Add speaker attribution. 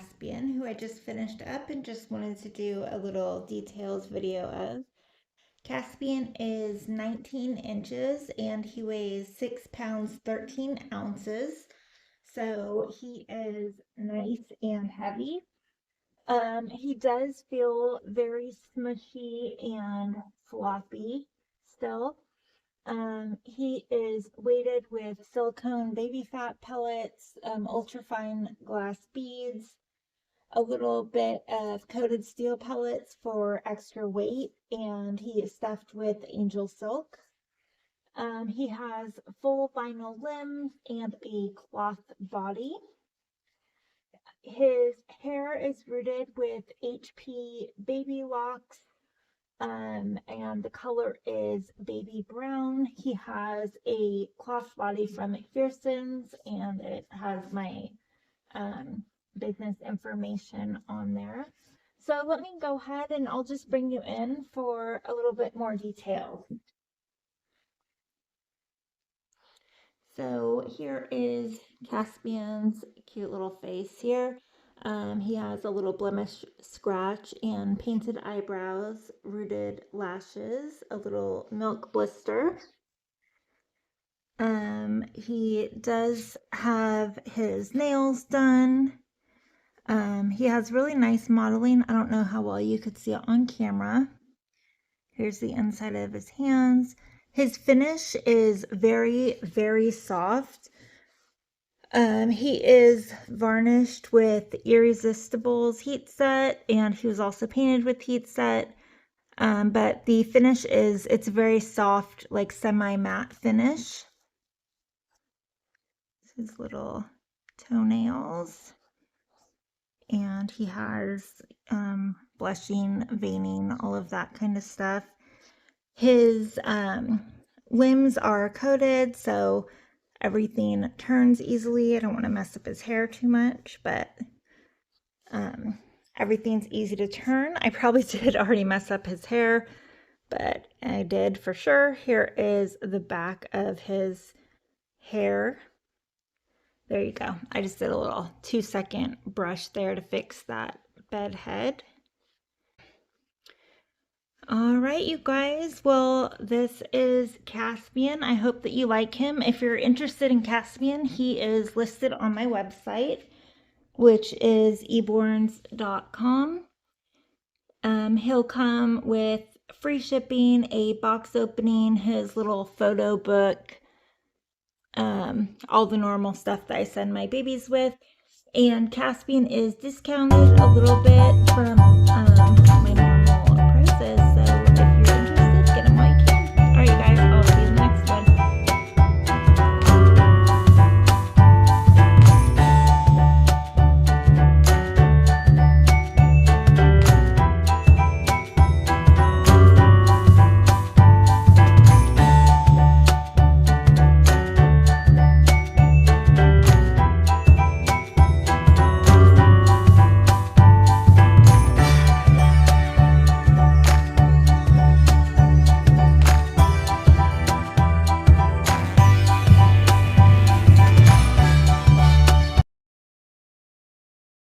Speaker 1: Caspian, who I just finished up and just wanted to do a little details video of. Caspian is 19 inches and he weighs 6 pounds 13 ounces. So he is nice and heavy. He does feel very smushy and floppy still. He is weighted with silicone baby fat pellets, ultrafine glass beads, a little bit of coated steel pellets for extra weight, and he is stuffed with angel silk. He has full vinyl limbs and a cloth body. His hair is rooted with HP baby locks, and the color is baby brown. He has a cloth body from McPherson's, and it has my business information on there. So let me go ahead and I'll just bring you in for a little bit more detail. So here is Caspian's cute little face here. He has a little blemish scratch and painted eyebrows, rooted lashes, a little milk blister. He does have his nails done. He has really nice modeling. I don't know how well you could see it on camera. Here's the inside of his hands. His finish is very, very soft. He is varnished with Irresistible's heat set, and he was also painted with heat set. But the finish is, it's very soft, like semi-matte finish. His little toenails. And he has blushing, veining, all of that kind of stuff. His limbs are coated, so everything turns easily. I don't want to mess up his hair too much, but everything's easy to turn. I probably did already mess up his hair, but I did for sure. Here is the back of his hair. There you go. I just did a little 2-second brush there to fix that bed head. All right, you guys. Well, this is Caspian. I hope that you like him. If you're interested in Caspian, he is listed on my website, which is eborns.com. He'll come with free shipping, a box opening, his little photo book, all the normal stuff that I send my babies with. And Caspian is discounted a little bit from